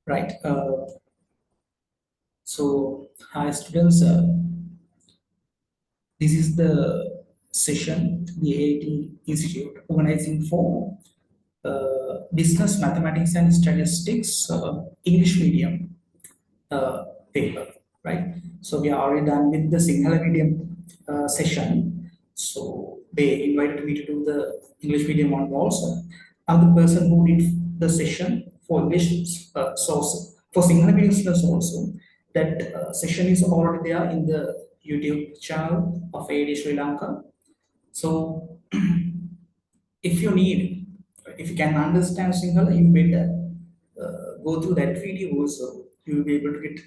Right. So, hi students. This is the session the AAT Institute organizing for Business Mathematics and Statistics English medium paper. Right. So we are already done with the Sinhala medium session. So they invited me to do the English medium one also. I'm the person who did the session for English source for Sinhala medium students also. That session is already there in the YouTube channel of AAT Sri Lanka. So if you need, if you can understand Sinhala, you better go through that video also. You will be able to get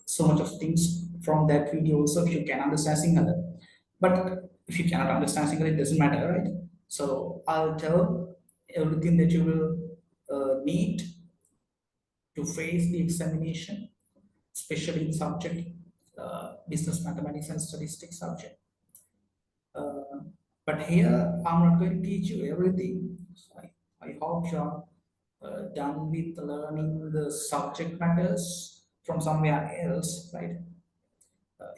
so much of things from that video also if you can understand Sinhala. But if you cannot understand Sinhala, it doesn't matter, right? So I'll tell everything that you will need to face the examination, especially in subject business mathematics and statistics subject. Uh, but here I'm not going to teach you everything. So I hope you're done with learning the subject matters from somewhere else, right?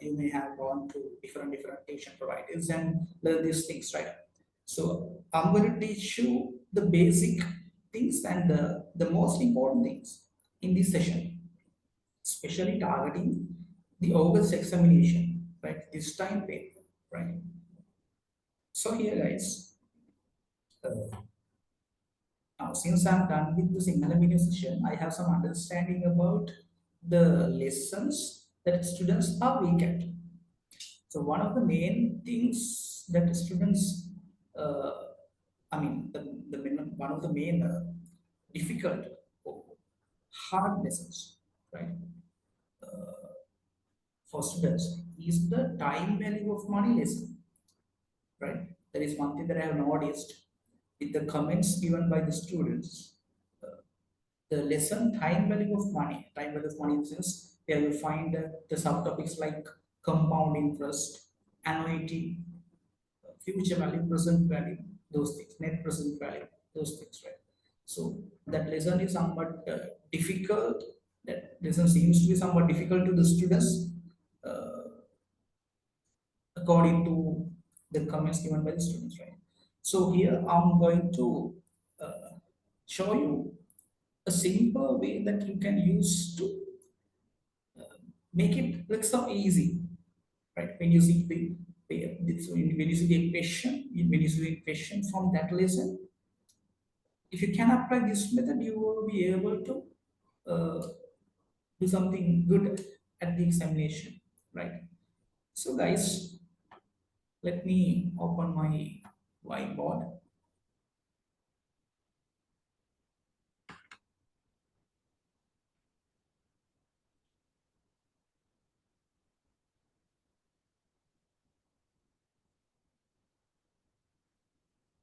You may have gone to different tuition providers and learn these things, right? So I'm going to teach you the basic things and the most important things in this session, especially targeting the August examination, right? This time paper, right? So here, guys, uh, now since I'm done with the Sinhala medium session, I have some understanding about the lessons that students are weak at. So one of the main things that students, uh, I mean, one of the main difficult or hard lessons, right, for students is the time value of money lesson, right? That is one thing that I have noticed with the comments given by the students. Uh, the lesson time value of money in the sense where you find the subtopics like compound interest, annuity, future value, present value, those things, net present value, those things, right? So that lesson is somewhat difficult. That lesson seems to be somewhat difficult to the students, according to the comments given by the students, right? So here I'm going to show you a simple way that you can use to make it look so easy, right? When you see when you see the equation, when you see the equation from that lesson, if you can apply this method, you will be able to uh, do something good at the examination, right? So, guys, let me open my whiteboard.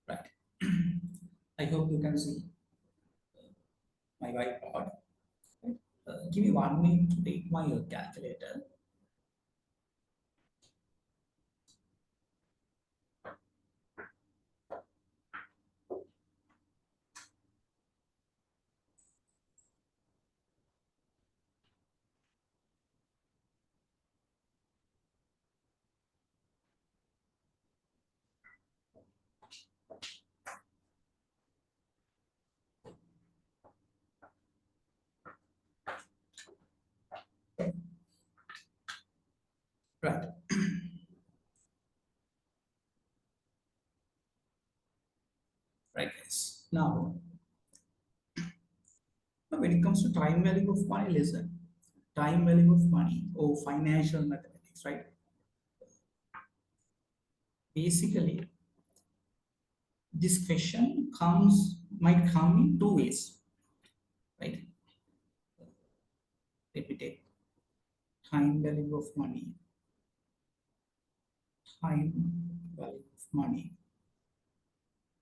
Right. I hope you can see my whiteboard. Right? Give me 1 minute to take my calculator. Right. Right, guys. Now, when it comes to time value of money, listen. Time value of money or financial mathematics, right? Basically, this question might come in two ways, right? Let me take time value of money. Time value of money,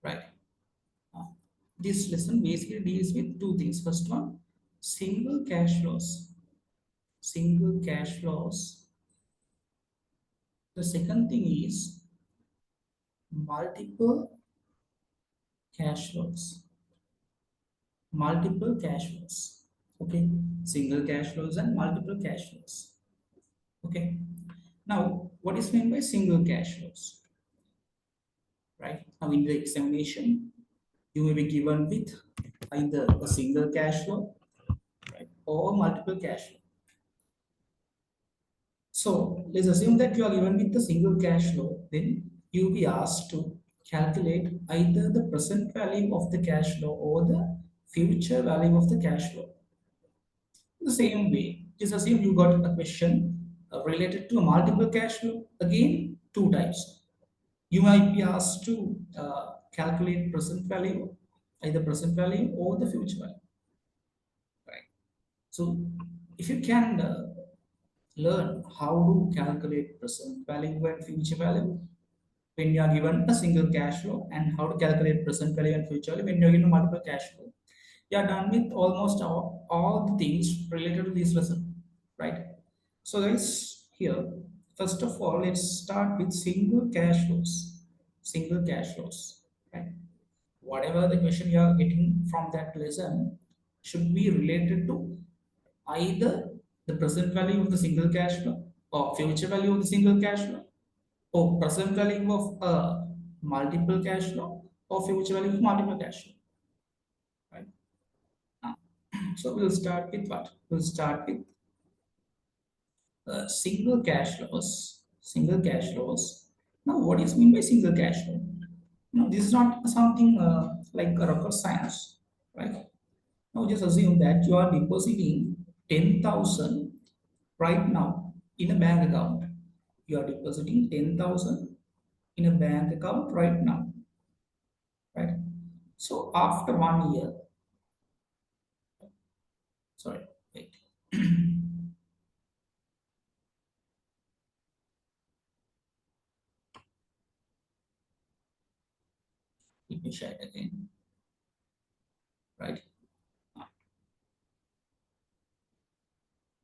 right? Uh, this lesson basically deals with two things. First one, single cash flows. Single cash flows. The second thing is multiple cash flows. Multiple cash flows. Okay, single cash flows and multiple cash flows. Okay, now what is meant by single cash flows? Right now in the examination, you may be given with either a single cash flow, right, or multiple cash flow. So let's assume that you are given with the single cash flow, then you'll be asked to calculate either the present value of the cash flow or the future value of the cash flow. The same way, just assume you got a question related to a multiple cash flow. Again, two types. You might be asked to calculate present value, either present value or the future value. Right. So if you can learn how to calculate present value and future value when you are given a single cash flow, and how to calculate present value and future value when you are given multiple cash flow, you are done with almost all the things related to this lesson, right? So guys, here, first of all, let's start with single cash flows. Single cash flows, right? Whatever the question you are getting from that lesson should be related to either the present value of the single cash flow, or future value of the single cash flow, or present value of multiple cash flow, or future value of multiple cash flow, right? Now, so we'll start with what? We'll start with single cash flows. Single cash flows. Now, what is mean by single cash flow? Now, this is not something like a rocket science, right? Now, just assume that you are depositing 10,000 right now in a bank account. You are depositing 10,000 in a bank account right now, right? So after 1 year, sorry, wait. Let me share it again, right?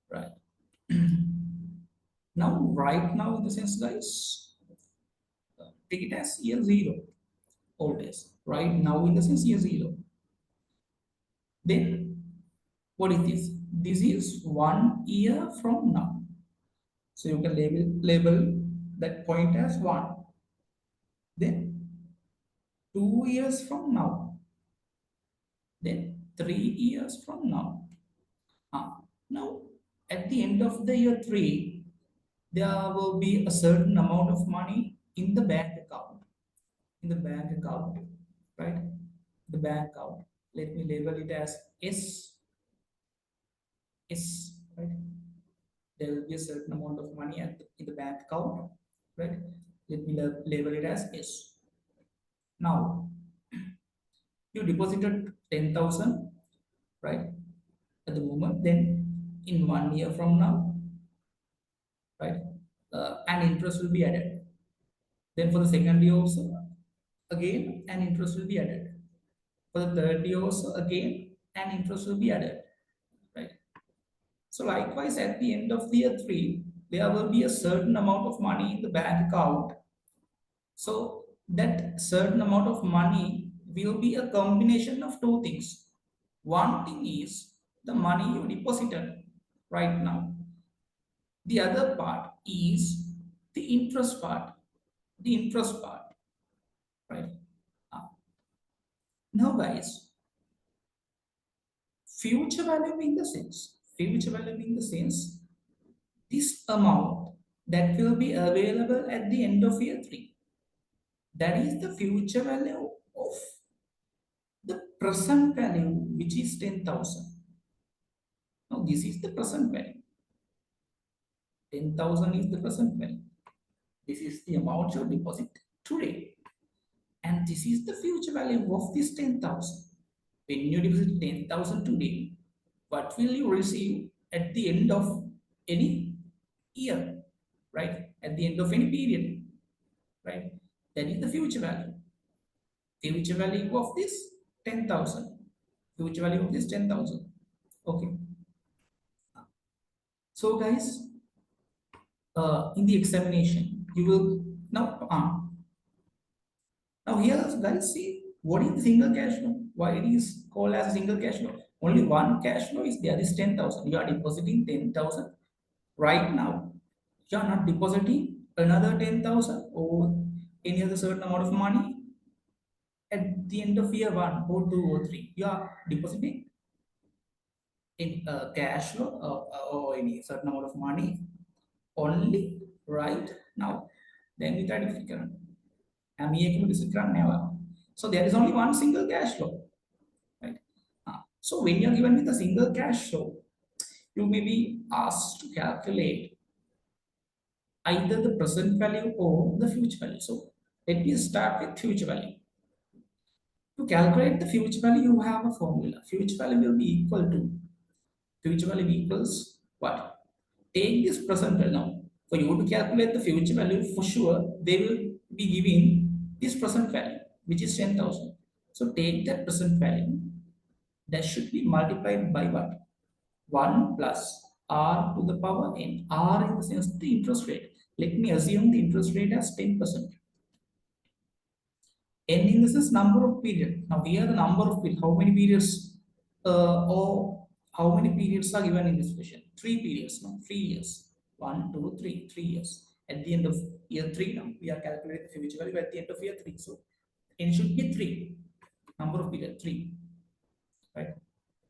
Right. Now, right now, in the sense, guys, take it as year zero, always. Right now, in the sense, year zero. Then, what is this? This is 1 year from now. So you can label that point as 1. Then 2 years from now. Then 3 years from now. Now, at the end of the year 3, there will be a certain amount of money in the bank account. In the bank account, right? The bank account. Let me label it as S. S, right? There will be a certain amount of money in the bank account, right? Let me label it as S. Now, you deposited 10,000, right? At the moment, then in 1 year from now, right? An interest will be added. Then for the second year also, again, an interest will be added. For the third year also, again, an interest will be added, right? So likewise, at the end of the year 3, there will be a certain amount of money in the bank account. So that certain amount of money will be a combination of two things. One thing is the money you deposited right now. The other part is the interest part. The interest part, right? Now, guys, future value in the sense, this amount that will be available at the end of year 3, that is the future value of the present value, which is 10,000. Now, this is the present value. 10,000 is the present value. This is the amount you deposit today. And this is the future value of this 10,000. When you deposit 10,000 today, what will you receive at the end of any year, right? At the end of any period, right? That is the future value. Future value of this 10,000. Future value of this 10,000. Okay. So guys, in the examination, you will now here, guys, see what is the single cash flow? Why it is called as a single cash flow? Only one cash flow is there, is 10,000. You are depositing 10,000 right now. You are not depositing another 10,000 or any other certain amount of money at the end of year 1 or 2 or 3. You are depositing in cash flow or any certain amount of money only right now. Then we try to figure out. So there is only one single cash flow, right? So when you are given with a single cash flow, you may be asked to calculate either the present value or the future value. So let me start with future value. To calculate the future value, you have a formula. Future value will be equal to, future value equals what? Take this present value now. For you to calculate the future value, for sure, they will be giving this present value, which is 10,000. So take that present value, that should be multiplied by what? 1 plus r to the power n. R in the sense the interest rate. Let me assume the interest rate as 10%. N in this is number of periods. Now here the number of periods, how many periods or how many periods are given in this question? 3 periods, no? 3 years. 1, 2, 3, 3 years. At the end of year 3 now, we are calculating the future value at the end of year 3. So N should be 3. Number of periods, 3. Right?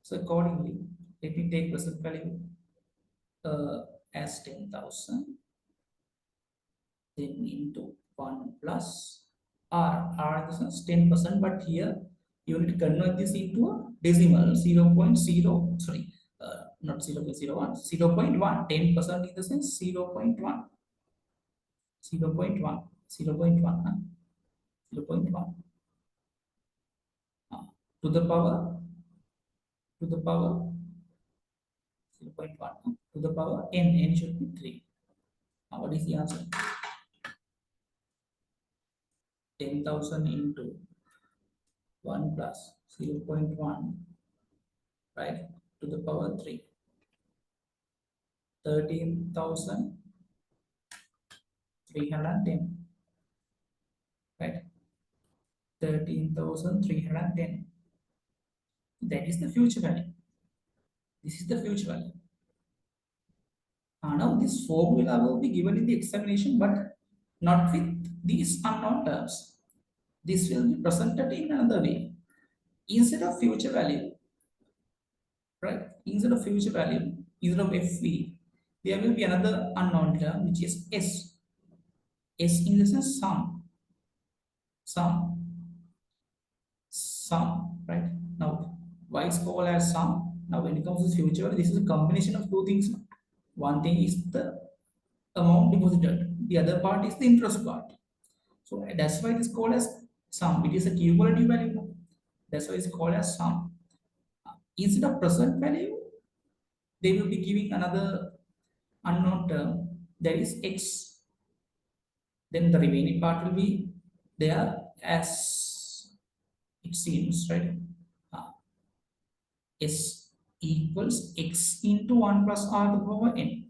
So accordingly, let me take present value as 10,000. Then into 1 plus R. R in the sense 10%, but here you need to convert this into a decimal 0.0, sorry, not 0.01, 0.1. 10% in the sense 0.1. 0.1. 0.1. 0.1. To the power 0.1 to the power n. N should be 3. Now what is the answer? 10,000 into 1 plus 0.1, right, to the power 3. 13,310, right? 13,310. That is the future value. This is the future value. Now this formula will be given in the examination, but not with these unknown terms. This will be presented in another way. Instead of future value, right? Instead of future value, instead of FV, there will be another unknown term which is S. S in the sense sum. Sum, right? Now, why is called as sum? Now, when it comes to future value, this is a combination of two things. One thing is the amount deposited, the other part is the interest part. So that's why it is called as sum. It is a cumulative value. That's why it's called as sum. Instead of present value, they will be giving another unknown term, that is x. Then the remaining part will be there as it seems, right? S equals x into 1 plus r to the power n,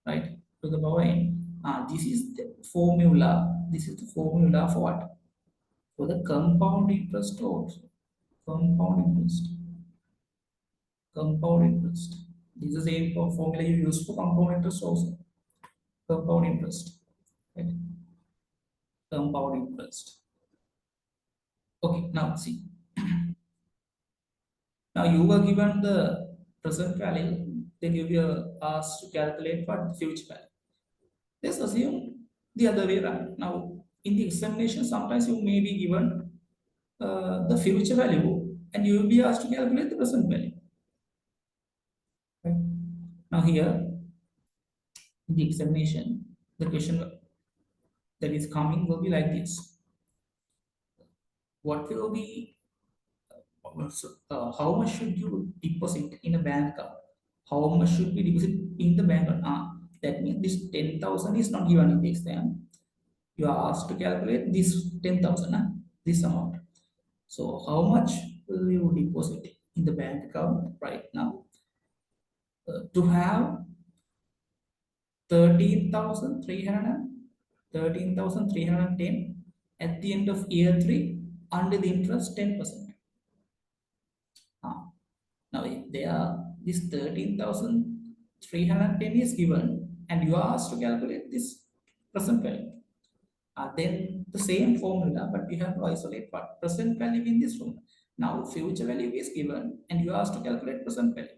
right? To the power n. This is the formula. This is the formula for what? For the compound interest also. Compound interest. Compound interest. This is the same formula you use for compound interest also. Compound interest. Right? Compound interest. Okay, now see. Now you were given the present value, then you were asked to calculate what the future value. Let's assume the other way around. Now, in the examination, sometimes you may be given the future value and you will be asked to calculate the present value. Right? Now here, in the examination, the question that is coming will be like this. What will be, how much should you deposit in a bank account? How much should be deposited in the bank account? That means this 10,000 is not given in the exam. You are asked to calculate this 10,000, this amount. So how much will you deposit in the bank account right now to have 13,310 at the end of year 3 under the interest 10%. Now, if there are this 13,310 is given, and you are asked to calculate this present value, then the same formula, but we have to isolate what present value in this formula. Now, future value is given, and you are asked to calculate present value.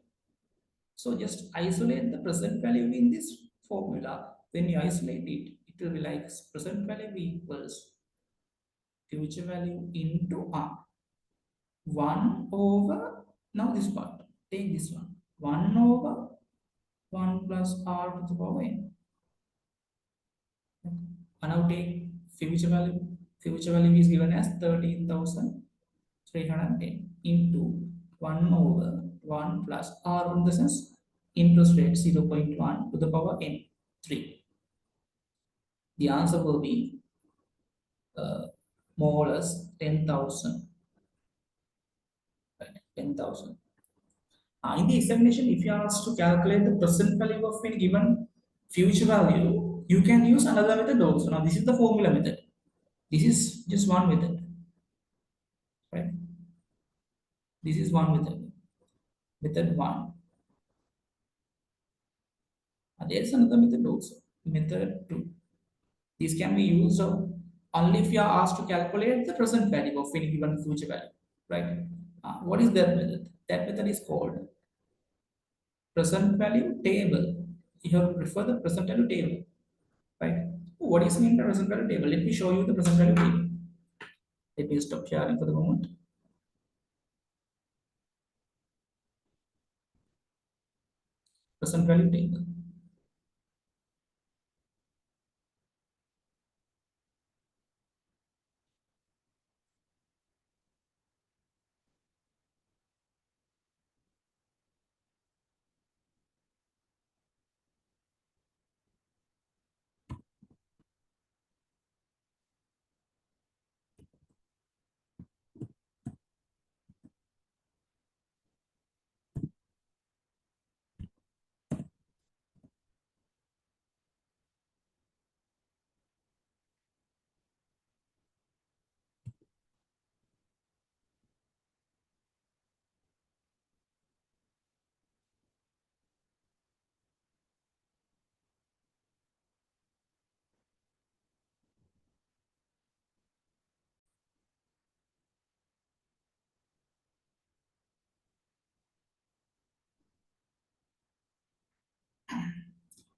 So just isolate the present value in this formula. When you isolate it, it will be like present value equals future value into R. 1 over, now this part, take this one. 1 over 1 plus R to the power n. And now take future value. Future value is given as 13,310 into 1 over 1 plus R in the sense interest rate 0.1 to the power n 3. The answer will be more or less 10,000. Right, 10,000. In the examination, if you are asked to calculate the present value of any given future value, you can use another method also. Now, this is the formula method. This is just one method, right? This is one method. Method one. And there is another method also. Method two. This can be used only if you are asked to calculate the present value of any given future value, right? What is that method? That method is called present value table. You have to prefer the present value table, right? What is mean by present value table? Let me show you the present value table. Let me stop sharing for the moment. Present value table.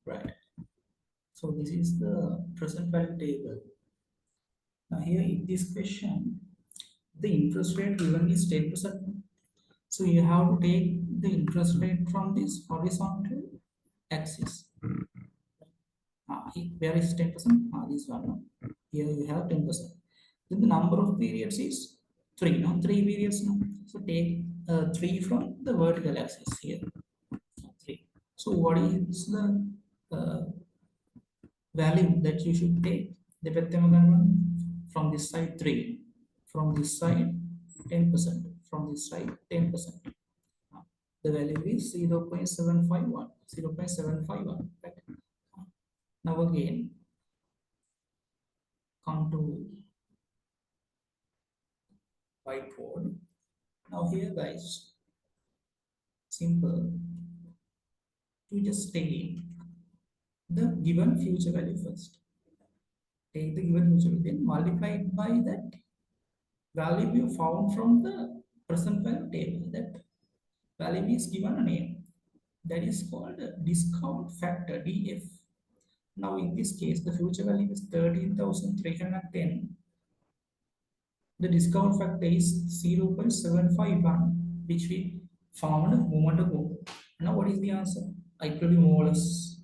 Right. So this is the present value table. Now here in this question, the interest rate given is 10%. So you have to take the interest rate from this horizontal axis. Where is 10%? This one. No? Here you have 10%. Then the number of periods is 3. No? 3 periods. No? So take 3 from the vertical axis here. 3. So what is the value that you should take? From this side 3. From this side 10%. From this side 10%. The value is 0.751. 0.751. Right? Now again, come to whiteboard. Now here guys, simple. You just take the given future value first. Take the given future value, then multiply it by that value you found from the present value table. That value is given a name. That is called a discount factor, DF. Now in this case, the future value is 13,310. The discount factor is 0.751, which we found a moment ago. Now what is the answer? It will be more or less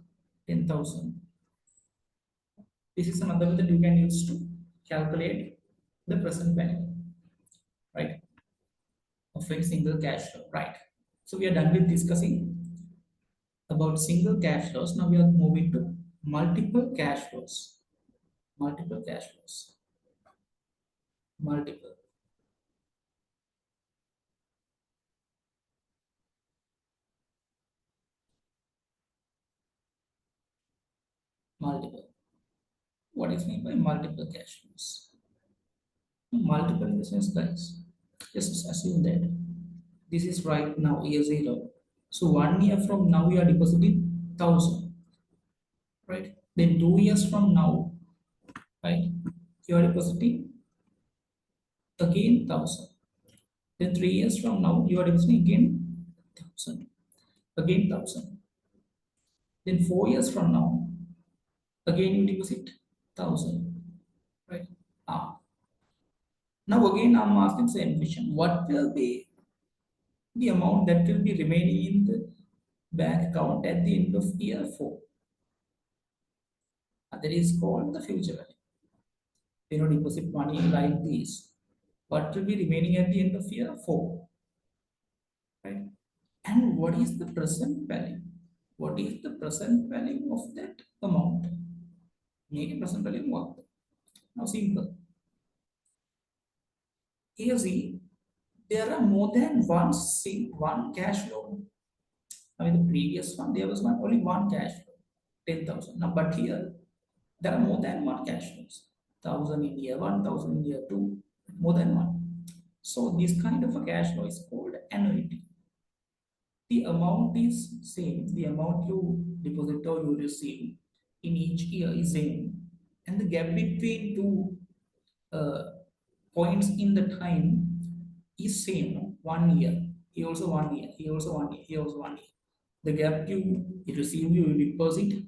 10,000. This is another method you can use to calculate the present value, right, of a single cash flow, right? So we are done with discussing about single cash flows. Now we are moving to multiple cash flows. Multiple cash flows. Multiple. Multiple. What is meant by multiple cash flows? Multiple in the sense, guys, just assume that This is right now year 0. So 1 year from now you are depositing 1000, right? Then 2 years from now, right, you are depositing again 1000. Then 3 years from now you are depositing again 1000, again 1000. Then 4 years from now, again you deposit 1000, right? Ah. Now again I'm asking same question. What will be the amount that will be remaining in the bank account at the end of year 4? That is called the future value. Deposit money like this. What will be remaining at the end of year 4? Right? And what is the present value? What is the present value of that amount? Make a present value what? Now simple. Here see, there are more than one cash flow. I mean the previous one, there was only one cash flow, 10,000. Now, but here there are more than one cash flows. 1,000 in year 1, 1,000 in year 2, more than one. So this kind of a cash flow is called annuity. The amount is same. The amount you deposit or you receive in each year is same, and the gap between two uh, points in the time is same. 1 year. Here also 1 year. Here also 1 year. Here also 1 year. The gap you receive, you deposit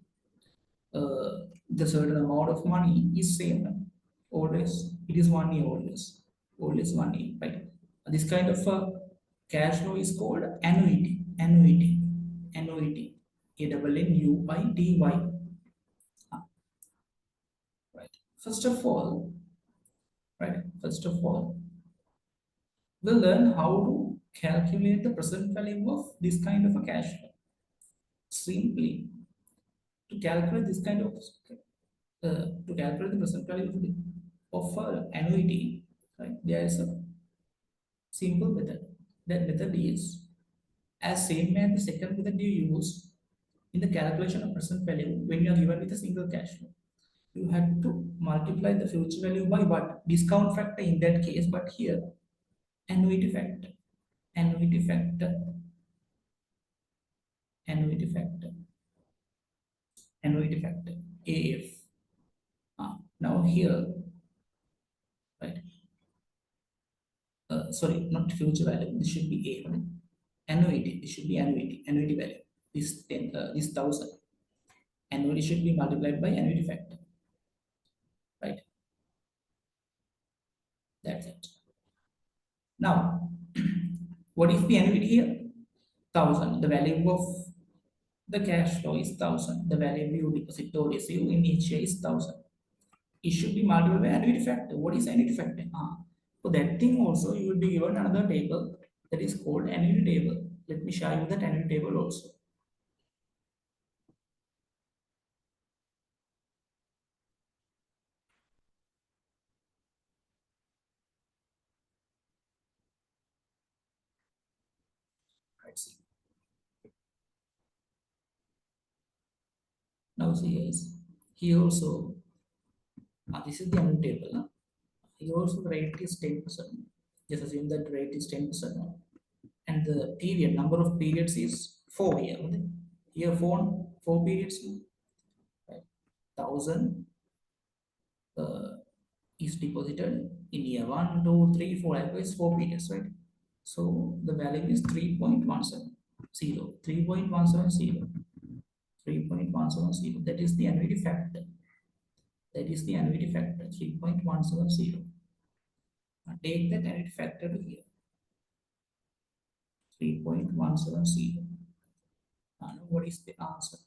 the certain amount of money is same. Always, it is 1 year always 1 year, right? This kind of cash flow is called annuity. ANNUITY. Right. First of all, we'll learn how to calculate the present value of this kind of a cash flow. Simply, to calculate this kind of to calculate the present value of annuity, right? There is a simple method. That method is as same as the second method you use in the calculation of present value when you are given with a single cash flow. You have to multiply the future value by what? Discount factor in that case, but here annuity factor, annuity factor, annuity factor, annuity factor, AF. Now here, right? Sorry, not future value. This should be A. Right? Annuity. This should be annuity value. This 1,000. Annuity should be multiplied by annuity factor. Right? That's it. Now, what is the annuity here? 1,000. The value of the cash flow is 1,000. The value you deposit or receive in each year is 1,000. It should be multiplied by annuity factor. What is annuity factor? For that thing also, you will be given another table that is called annuity table. Let me show you that annuity table also. Let's see. Now see guys, here also, this is the annuity table. Here also the rate is 10%. Just assume that rate is 10% now. And the period, number of periods is 4 here. Here 4 periods. Right? 1,000 is deposited in year 1, 2, 3, 4, likewise 4 periods, right? So the value is 3.170. 3.170. 3.170. That is the annuity factor. 3.170. Now take that annuity factor to here. 3.170. Now what is the answer?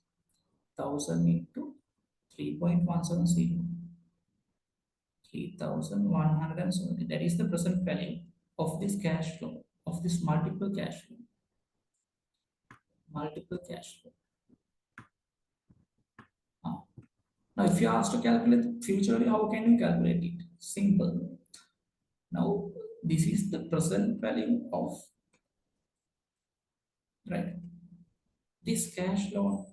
1,000 into 3.170. 3,170. That is the present value of this cash flow, of this multiple cash flow. Multiple cash flow. Now, if you ask to calculate the future value, how can you calculate it? Simple. Now, this is the present value of, right, this cash flow.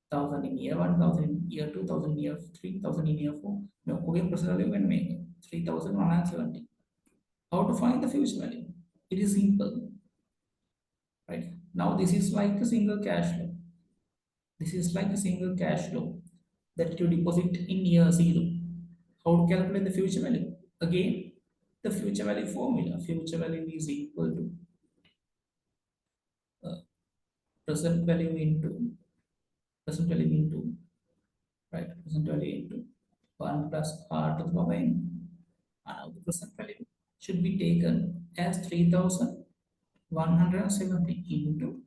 1,000 in year 1, 1,000 in year 2, 1,000 in year 3, 1,000 in year 4. Now, present value can make 3,170. How to find the future value? It is simple. right? Now this is like a single cash flow. This is like a single cash flow that you deposit in year zero. How to calculate the future value? Again, the future value formula. Future value is equal to present value into present value into right, present value into 1 plus r to the power n. Now the present value should be taken as 3170 into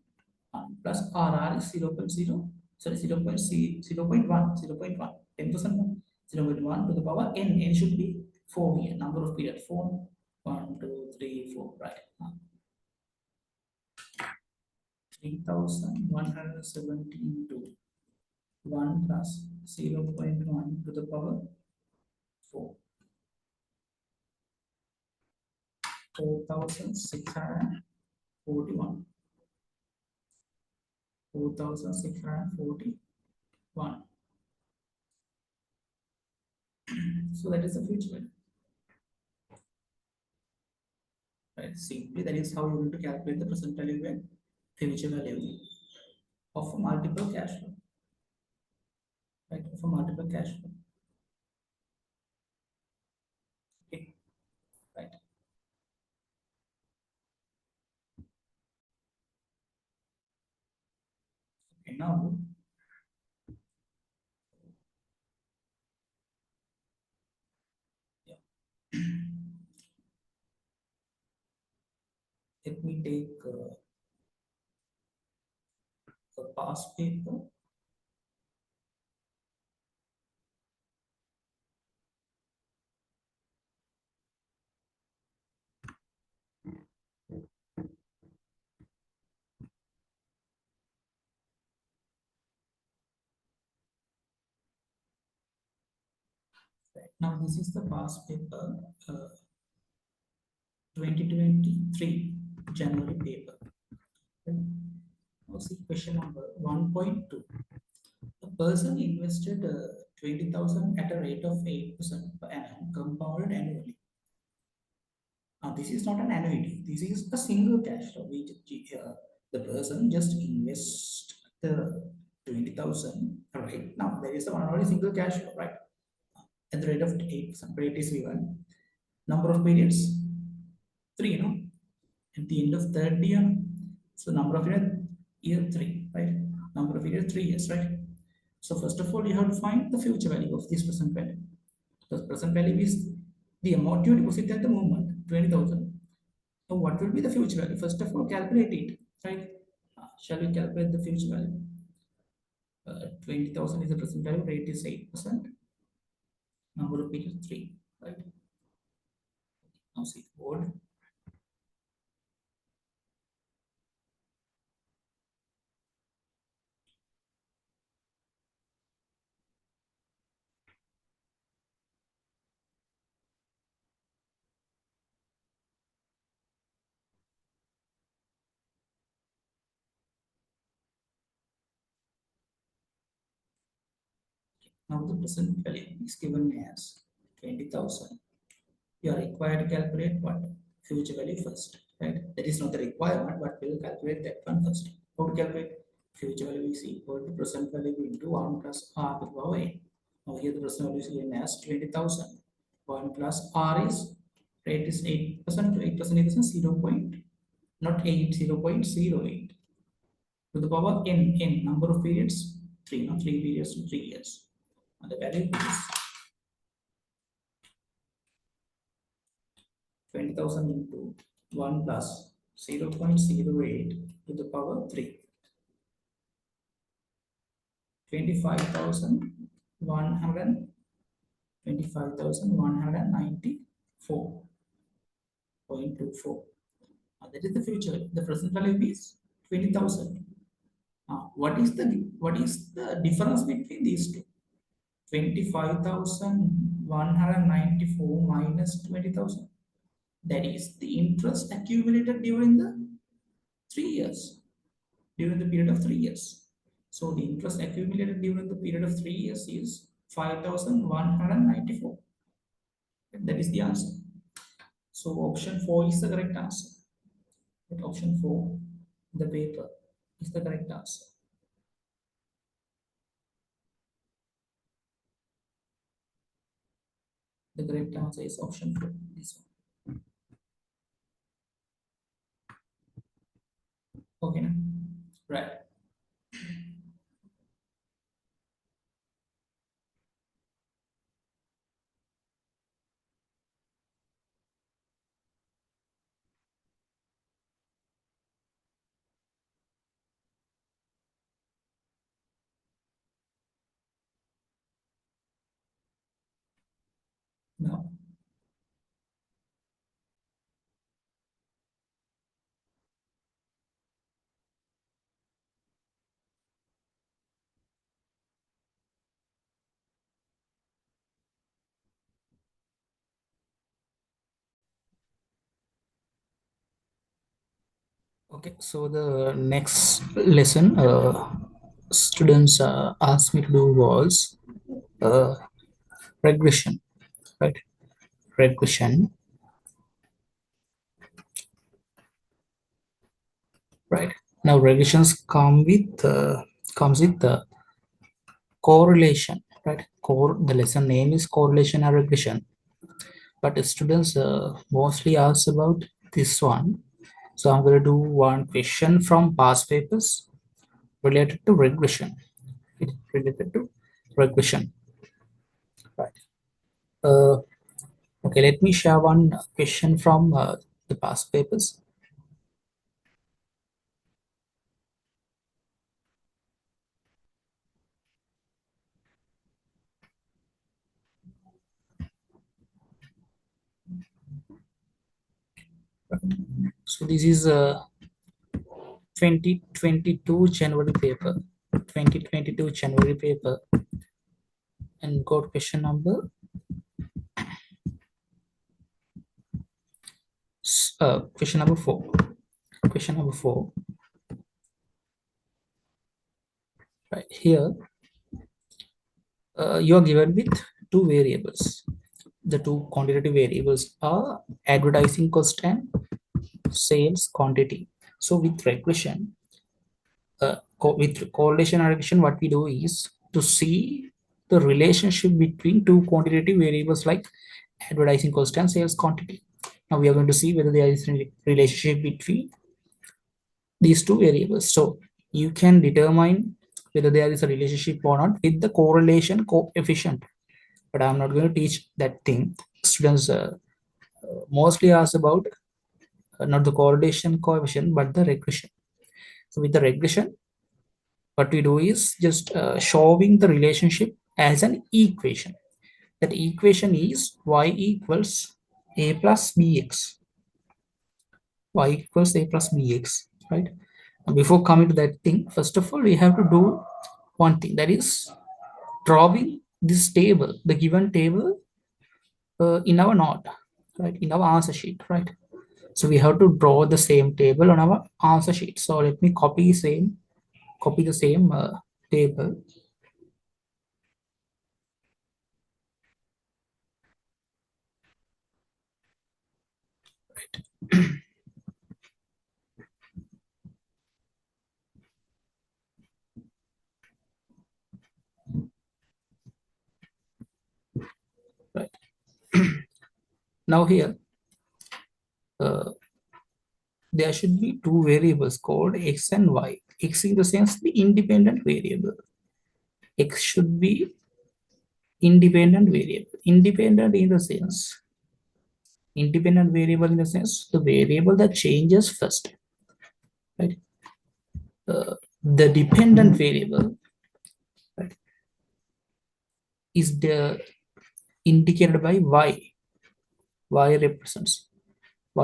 1 plus r is 0.0, sorry, 0.1, 0.1, 10% 0.1 to the power n. N should be 4 here, number of period 4, 1, 2, 3, 4, right? 3170 into 1 plus 0.1 to the power 4. 4,641. 4,641. So that is the future value. Right? Simply, that is how you want to calculate the present value and future value of a multiple cash flow. Right? Of a multiple cash flow. Okay. Right. Okay. Now, yeah. Let me take a past paper. Right. Now, this is the past paper 2023 January paper. Okay. Now, see question number 1.2. A person invested 20,000 at a rate of 8% per annum, compounded annually. Now, this is not an annuity. This is a single cash flow. The person just invest the 20,000. Right now, there is the one only single cash flow, right? At the rate of 8%. Rate is given. Number of periods 3. No, at the end of third year. So number of year 3, right? Number of years 3 years, right? So first of all, you have to find the future value of this present value. The present value is the amount you deposit at the moment, 20,000. So what will be the future value? First of all, calculate it, right? Shall we calculate the future value? 20,000 is the present value, rate is 8%. Number of periods 3, right? Now see the board. Now the present value is given as 20,000. You are required to calculate what? Future value first, right? That is not the requirement, but we will calculate that one first. How to calculate? Future value is equal to present value into 1 plus r to the power n. Now here the present value is given as 20,000. 1 plus r is, rate is 8%. 8% is 0. Not 8, 0.08 to the power n, number of periods 3, not 3 periods to 3 years. And the value is 20,000 into 1 plus 0.08 to the power 3. 25,194.24. That is the future. The present value is 20,000. What is the difference between these two? 25,194 minus 20,000. That is the interest accumulated during the 3 years, during the period of 3 years. So the interest accumulated during the period of 3 years is 5,194. That is the answer. So option 4 is the correct answer. Option 4 the paper is the correct answer. The correct answer is option 4. This one. Okay, now? Right. Now, okay, so the next lesson students asked me to do was uh, regression, right? Regression, right? Now regressions comes with the correlation, right? The lesson name is correlation and regression, but the students mostly ask about this one. So I'm going to do one question from past papers related to regression. Related to regression, right? Uh, okay, let me share one question from the past papers. So this is 2022 January paper, 2022 January paper, and got question number question number 4. Question number 4, right here. You are given with two variables. The two quantitative variables are advertising cost and sales quantity. So with regression, with correlation and regression, what we do is to see the relationship between two quantitative variables like advertising cost and sales quantity. Now we are going to see whether there is a relationship between these two variables. So you can determine whether there is a relationship or not with the correlation coefficient. But I'm not going to teach that thing. Students mostly ask about not the correlation coefficient, but the regression. So with the regression, what we do is just showing the relationship as an equation. That equation is y equals a plus bx. Y equals a plus bx, right? And before coming to that thing, first of all, we have to do one thing, that is drawing this table, the given table in our note, right? In our answer sheet, right? So we have to draw the same table on our answer sheet. So let me copy the same table. Right. Now here, uh, there should be two variables called x and y. X in the sense the independent variable. X should be independent variable. Independent variable in the sense the variable that changes first, right? The dependent variable, right, is the indicated by y. Y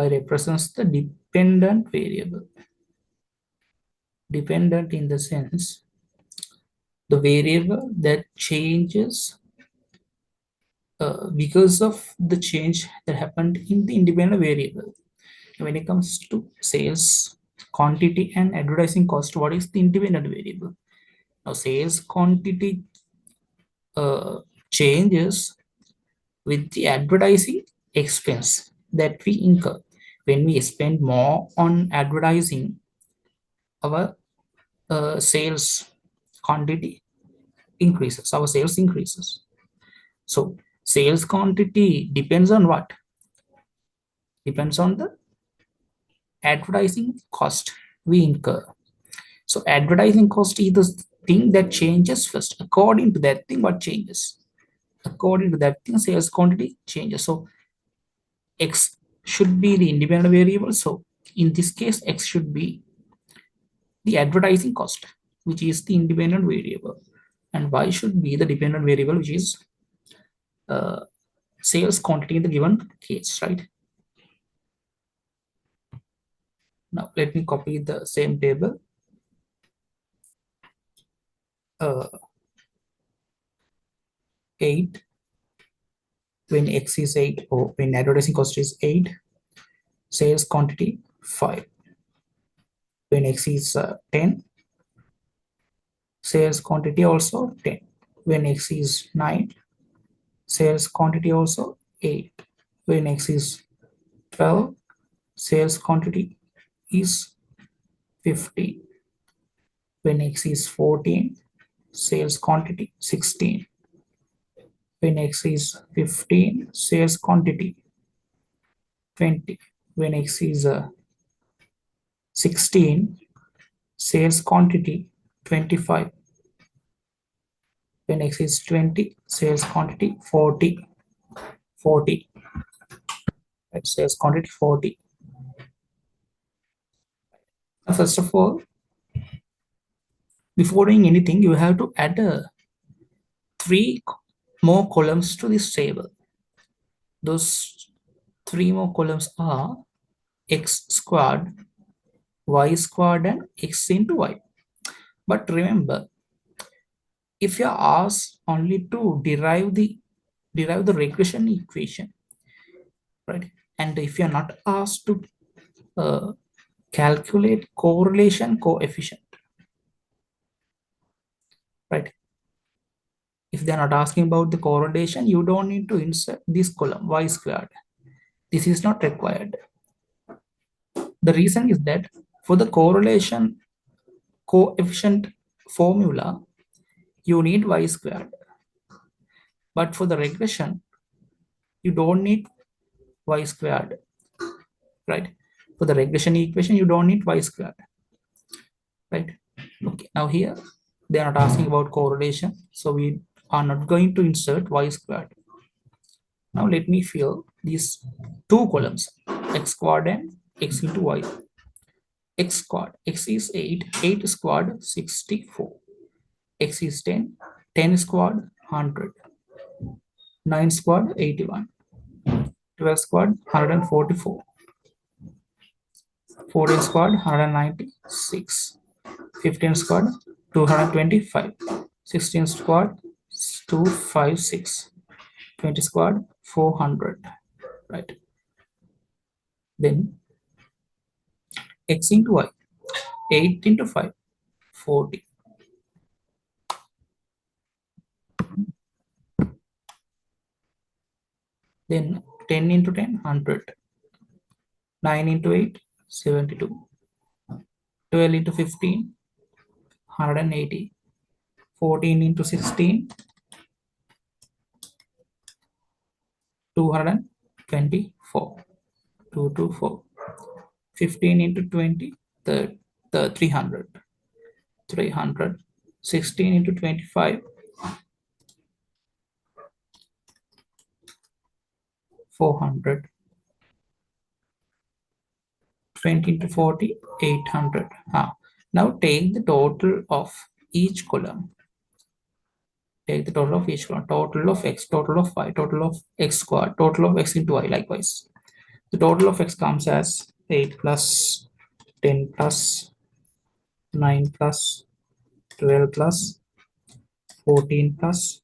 represents the dependent variable. Dependent in the sense the variable that changes because of the change that happened in the independent variable. When it comes to sales quantity and advertising cost, what is the independent variable? Now sales quantity changes with the advertising expense that we incur. When we spend more on advertising, our sales quantity increases, our sales increases. So sales quantity depends on what? Depends on the advertising cost we incur. So advertising cost is the thing that changes first. According to that thing, what changes? According to that thing, sales quantity changes. So X should be the independent variable. So in this case, X should be the advertising cost, which is the independent variable. And Y should be the dependent variable, which is uh, sales quantity in the given case, right? Now let me copy the same table. 8 when X is 8, or when advertising cost is 8, sales quantity 5. When X is 10, sales quantity also 10. When X is 9, sales quantity also 8. When X is 12, sales quantity is 15. When X is 14, sales quantity 16. When X is 15, sales quantity 20. When X is 16, sales quantity 25. When X is 20, sales quantity 40. 40. Right, sales quantity 40. Now, first of all, before doing anything, you have to add 3 more columns to this table. Those 3 more columns are x squared, y squared, and x into y. But remember, if you are asked only to derive the regression equation, right? And if you are not asked to calculate correlation coefficient, right? If they are not asking about the correlation, you don't need to insert this column y squared. This is not required. The reason is that for the correlation coefficient formula, you need y squared. But for the regression, you don't need y squared, right? For the regression equation, you don't need y squared, right? Okay, now here they are not asking about correlation, so we are not going to insert y squared. Now let me fill these 2 columns, x squared and x into y. X squared, x is 8, 8 squared 64. X is 10, 10 squared 100. 9 squared 81. 12 squared 144. 14 squared 196. 15 squared 225. 16 squared 256. 20 squared 400, right? Then x into y, 8 into 5, 40. Then 10 into 10, 100. 9 into 8, 72. 12 into 15, 180. 14 into 16, 224. 224. 15 into 20, the 300. 300. 16 into 25, 400. 20 into 40, 800. Now take the total of each column. Take the total of each column. Total of x, total of y, total of x squared, total of x into y likewise. The total of x comes as 8 plus 10 plus 9 plus 12 plus 14 plus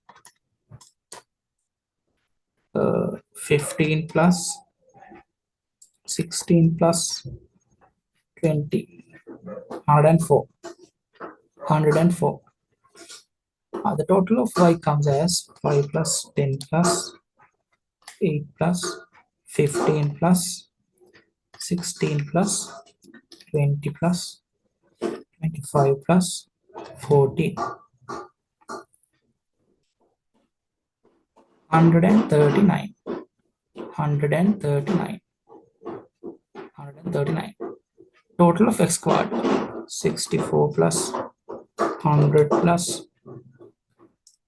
15 plus 16 plus 20, 104. 104. The total of y comes as 5 plus 10 plus 8 plus 15 plus 16 plus 20 plus 25 plus 14. 139. 139. 139. Total of x squared. 64 plus 100 plus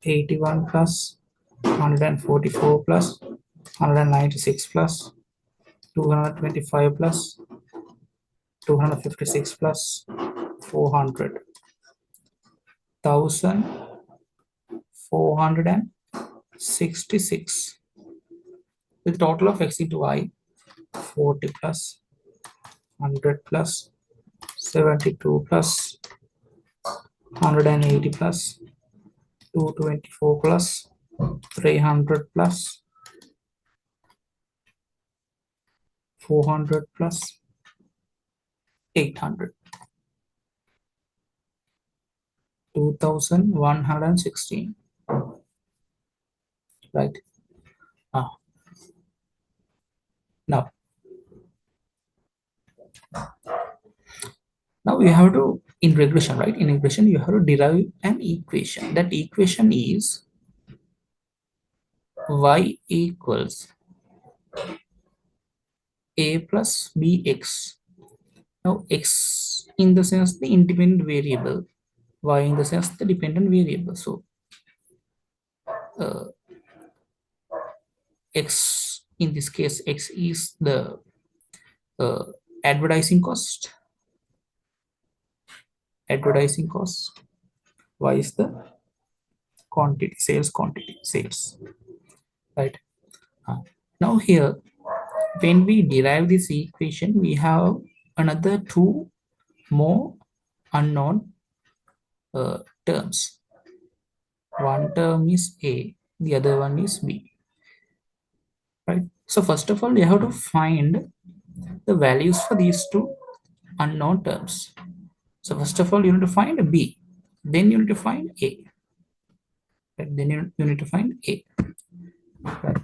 81 plus 144 plus 196 plus 225 plus 256 plus 400. 1466. The total of x into y. 40 plus 100 plus 72 plus 180 plus 224 plus 300 plus 400 plus 800. 2116. Right. Now you have to, in regression, right? In regression, you have to derive an equation. That equation is y equals a plus bx. Now x in the sense the independent variable, y in the sense the dependent variable. So x, in this case, x is the advertising cost. Advertising cost. Y is the quantity, sales quantity, sales. Right. Now here, when we derive this equation, we have another two more unknown terms. One term is A, the other one is B. Right. So first of all, you have to find the values for these two unknown terms. So first of all, you need to find B. Then you need to find A. Right. Then you need to find A. Right.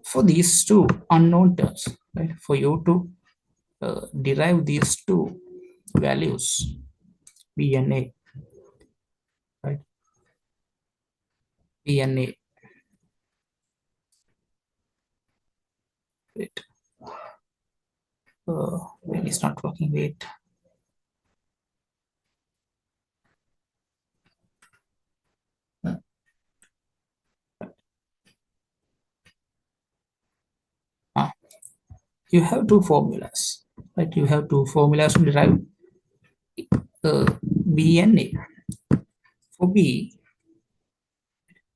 For these two unknown terms, right? For you to derive these two values, B and A, right? B and A. Wait. When it's not working, wait. You have two formulas, right? You have two formulas to derive B and A. For B,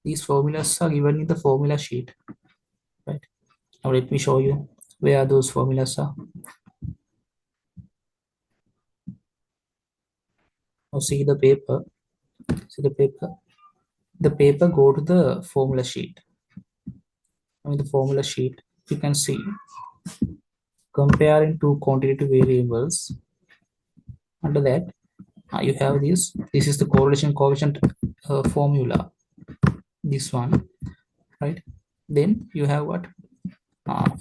these formulas are given in the formula sheet, right? Now let me show you where those formulas are. Now see the paper. See the paper. The paper go to the formula sheet. Now in the formula sheet, you can see comparing two quantitative variables. Under that, you have this. This is the correlation coefficient formula. This one, right? Then you have what?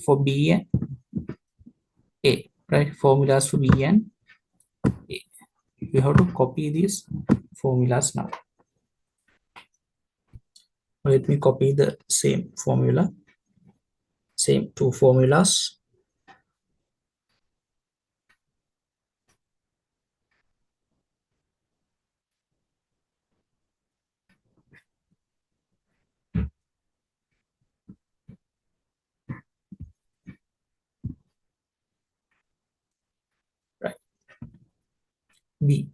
For B and A, right? Formulas for B and A. You have to copy these formulas now. Let me copy the same formula. Same two formulas. Right. B.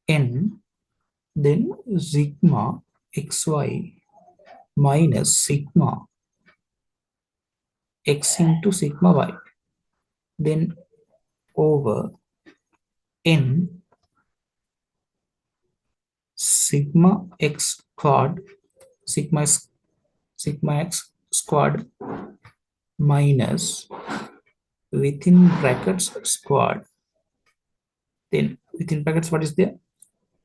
N. Then sigma xy minus sigma x into sigma y. Then over n sigma x squared, sigma x squared minus within brackets squared. Then within brackets, what is there?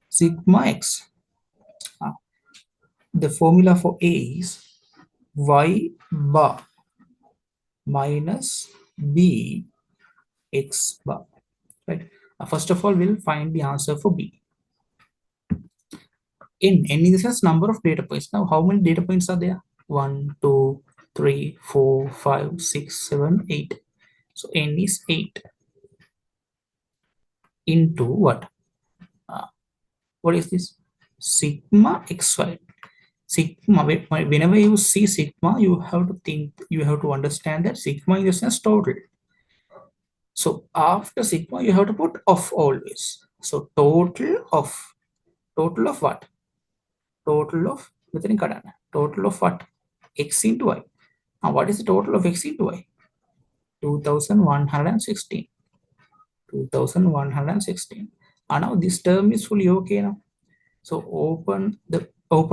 Sigma x. The formula for A is y bar minus b x bar, right? First of all, we'll find the answer for B. N is the number of data points. Now, how many data points are there? 1, 2, 3, 4, 5, 6, 7, 8. So N is 8 into what? What is this? Sigma xy. Sigma, whenever you see sigma, you have to understand that sigma is the sense total. So after sigma, you have to put of always. So total of what? Total of what? X into y. Now what is the total of x into y? 2116. 2116. And now this term is fully okay now. So open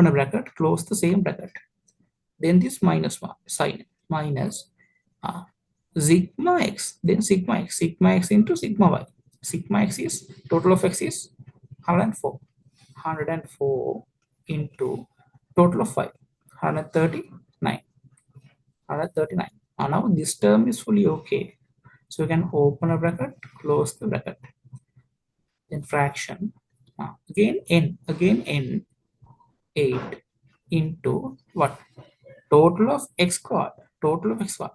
a bracket, close the same bracket. Then this minus sign minus sigma x, then sigma x into sigma y. Sigma x is total of x is 104. 104 into total of 5, 139. 139. And now this term is fully okay. So you can open a bracket, close the bracket. Then fraction. Again n 8 into what? Total of x squared. Total of x squared.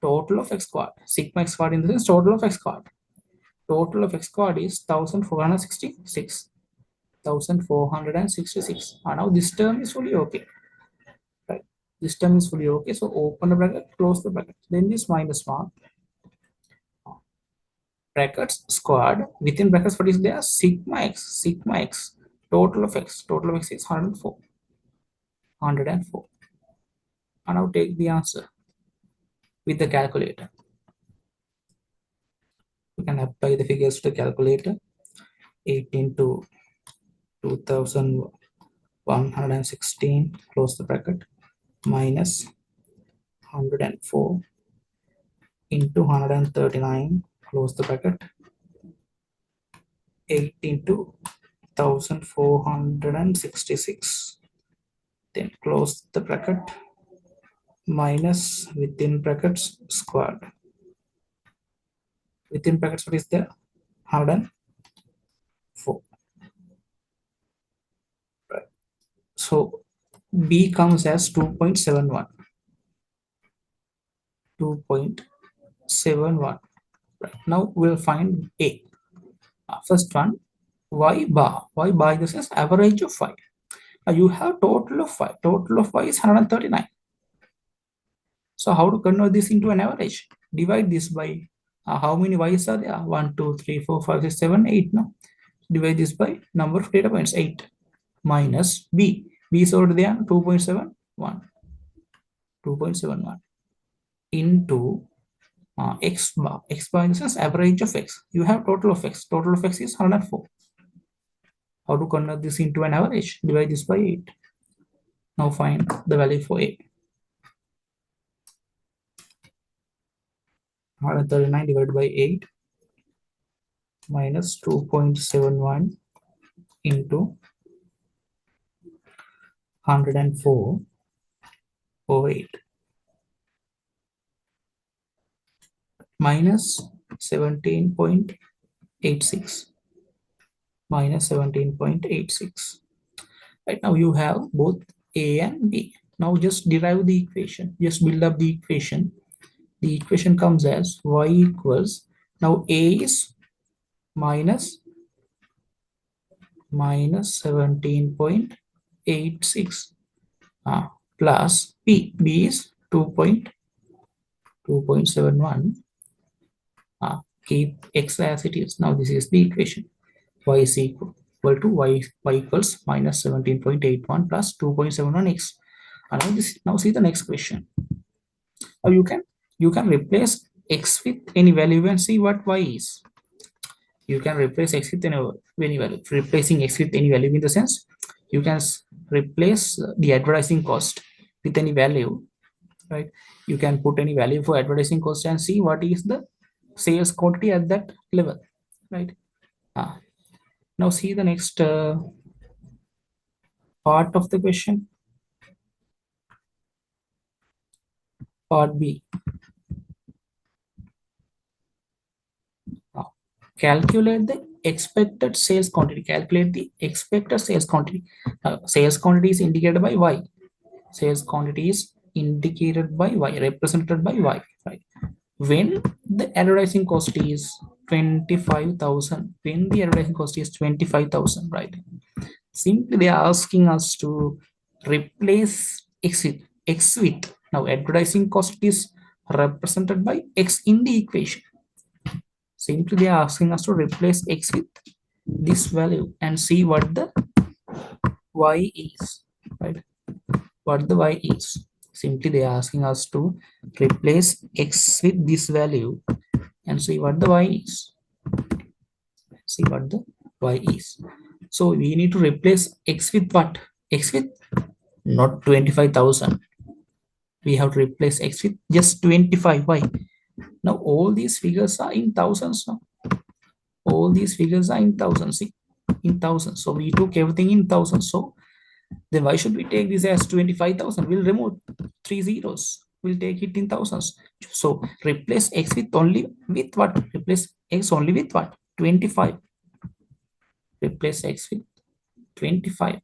Total of x squared. Sigma x squared in the sense total of x squared. Total of x squared is 1466. 1466. And now this term is fully okay. Right. This term is fully okay. So open the bracket, close the bracket. Then this minus mark. Brackets squared. Within brackets, what is there? Sigma x. Total of x is 104. 104. And now take the answer with the calculator. You can apply the figures to the calculator. 8 into 2116, close the bracket, minus 104 into 139, close the bracket, 8 into 1466, then close the bracket, minus within brackets squared. Within brackets, what is there? 104. Right. So B comes as 2.71. 2.71. Right. Now we'll find A. First one, y bar. Y bar is the average of 5. You have total of 5. Total of y is 139. So how to convert this into an average? Divide this by how many y's are there? 1, 2, 3, 4, 5, 6, 7, 8. No? Divide this by number of data points, 8. Minus B. B is already there, 2.71. 2.71 into x bar. X bar is the average of x. You have total of x. Total of x is 104. How to convert this into an average? Divide this by 8. Now find the value for A. 139 divided by 8 minus 2.71 into 104 over 8 minus 17.86 minus 17.86. Right now you have both A and B. Now just derive the equation. Just build up the equation. The equation comes as y equals, now A is minus 17.86 plus B is 2.71. Keep x as it is. Now this is the equation. Y is equal to y equals minus 17.81 plus 2.71x. And now see the next question. Now you can replace x with any value and see what y is. You can replace x with any value. Replacing x with any value in the sense you can replace the advertising cost with any value, right? You can put any value for advertising cost and see what is the sales quantity at that level, right? Now see the next part of the question. Part B. calculate the expected sales quantity. Calculate the expected sales quantity. Sales quantity is indicated by Y. Sales quantity is indicated by Y, represented by Y. Right? When the advertising cost is 25,000, when the advertising cost is 25,000, right? Simply they are asking us to replace X with, now advertising cost is represented by X in the equation. Simply they are asking us to replace X with this value and see what the Y is, right? What the Y is. Simply they are asking us to replace X with this value and see what the Y is. See what the Y is. So we need to replace X with what? X with not 25,000. We have to replace X with just 25. Why? Now all these figures are in thousands now. All these figures are in thousands. See? In thousands. So we took everything in thousands. So then why should we take this as 25,000? We'll remove 3 zeros. We'll take it in thousands. So replace X with only with what? Replace X only with what? 25. Replace X with 25.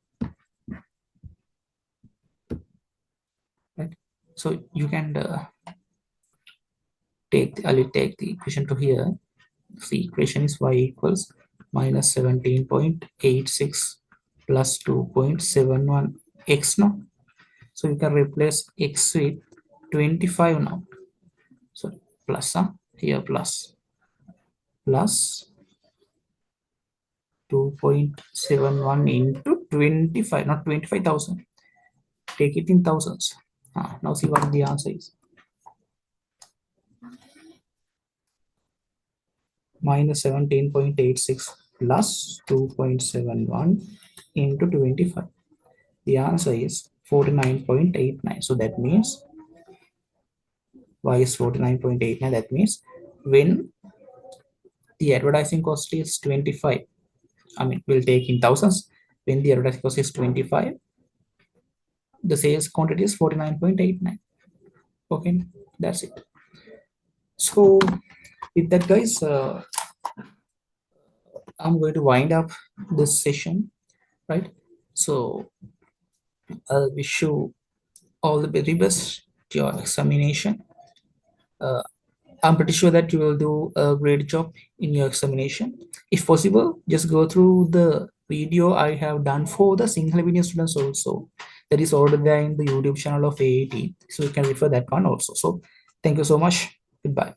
Right? So you can I'll take the equation to here. The equation is Y equals minus 17.86 plus 2.71 X now. So you can replace X with 25 now. So plus here plus 2.71 into 25, not 25,000. Take it in thousands. Now see what the answer is. Minus 17.86 plus 2.71 into 25. The answer is 49.89. So that means Y is 49.89. That means when the advertising cost is 25, I mean, we'll take in thousands. When the advertising cost is 25, the sales quantity is 49.89. Okay, that's it. So with that, guys, I'm going to wind up this session, right? So I wish you all the very best to your examination. I'm pretty sure that you will do a great job in your examination. If possible, just go through the video I have done for the Sinhala medium students also. That is already there in the YouTube channel of AAT. So you can refer that one also. So thank you so much. Goodbye.